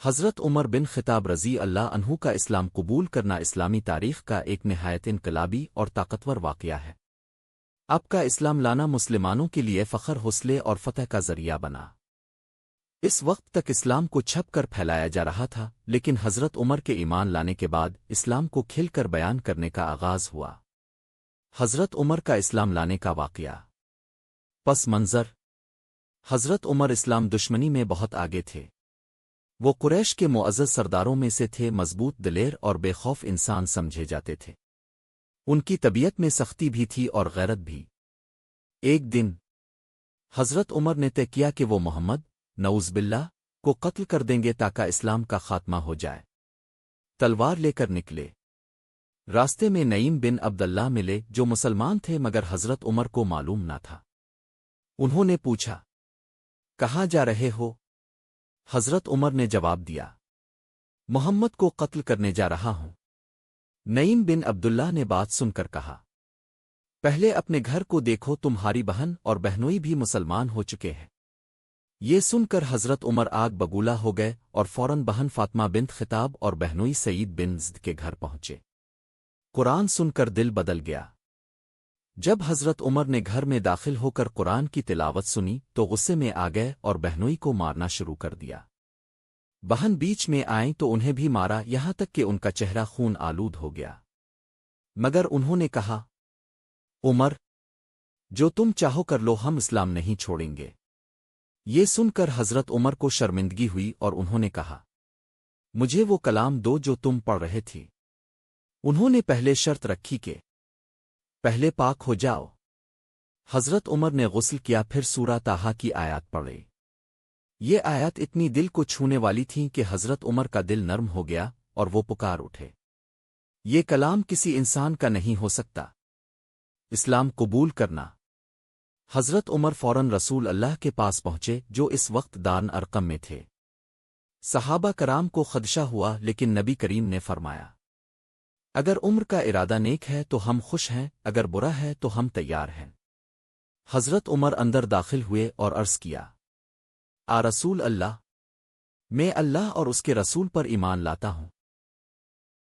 حضرت عمر بن خطاب رضی اللہ عنہ کا اسلام قبول کرنا اسلامی تاریخ کا ایک نہایت انقلابی اور طاقتور واقعہ ہے۔ آپ کا اسلام لانا مسلمانوں کے لیے فخر، حوصلے اور فتح کا ذریعہ بنا۔ اس وقت تک اسلام کو چھپ کر پھیلایا جا رہا تھا، لیکن حضرت عمر کے ایمان لانے کے بعد اسلام کو کھل کر بیان کرنے کا آغاز ہوا۔ حضرت عمر کا اسلام لانے کا واقعہ۔ پس منظر: حضرت عمر اسلام دشمنی میں بہت آگے تھے۔ وہ قریش کے معزز سرداروں میں سے تھے، مضبوط دلیر اور بے خوف انسان سمجھے جاتے تھے۔ ان کی طبیعت میں سختی بھی تھی اور غیرت بھی۔ ایک دن حضرت عمر نے طے کیا کہ وہ محمد نعوذ باللہ کو قتل کر دیں گے تاکہ اسلام کا خاتمہ ہو جائے۔ تلوار لے کر نکلے۔ راستے میں نعیم بن عبداللہ ملے جو مسلمان تھے مگر حضرت عمر کو معلوم نہ تھا۔ انہوں نے پوچھا، کہاں جا رہے ہو؟ حضرت عمر نے جواب دیا، محمد کو قتل کرنے جا رہا ہوں۔ نعیم بن عبداللہ نے بات سن کر کہا، پہلے اپنے گھر کو دیکھو، تمہاری بہن اور بہنوئی بھی مسلمان ہو چکے ہیں۔ یہ سن کر حضرت عمر آگ بگولا ہو گئے اور فوراً بہن فاطمہ بنت خطاب اور بہنوئی سعید بن زید کے گھر پہنچے۔ قرآن سن کر دل بدل گیا۔ جب حضرت عمر نے گھر میں داخل ہو کر قرآن کی تلاوت سنی تو غصے میں آ گئے اور بہنوئی کو مارنا شروع کر دیا۔ بہن بیچ میں آئیں تو انہیں بھی مارا، یہاں تک کہ ان کا چہرہ خون آلود ہو گیا۔ مگر انہوں نے کہا، عمر، جو تم چاہو کر لو، ہم اسلام نہیں چھوڑیں گے۔ یہ سن کر حضرت عمر کو شرمندگی ہوئی اور انہوں نے کہا، مجھے وہ کلام دو جو تم پڑھ رہے تھے۔ انہوں نے پہلے شرط رکھی کہ پہلے پاک ہو جاؤ۔ حضرت عمر نے غسل کیا، پھر سورہ طٰہٰ کی آیات پڑھی۔ یہ آیات اتنی دل کو چھونے والی تھیں کہ حضرت عمر کا دل نرم ہو گیا اور وہ پکار اٹھے، یہ کلام کسی انسان کا نہیں ہو سکتا۔ اسلام قبول کرنا۔ حضرت عمر فوراً رسول اللہ کے پاس پہنچے جو اس وقت دارن ارقم میں تھے۔ صحابہ کرام کو خدشہ ہوا، لیکن نبی کریم نے فرمایا، اگر عمر کا ارادہ نیک ہے تو ہم خوش ہیں، اگر برا ہے تو ہم تیار ہیں۔ حضرت عمر اندر داخل ہوئے اور عرض کیا، رسول اللہ، میں اللہ اور اس کے رسول پر ایمان لاتا ہوں۔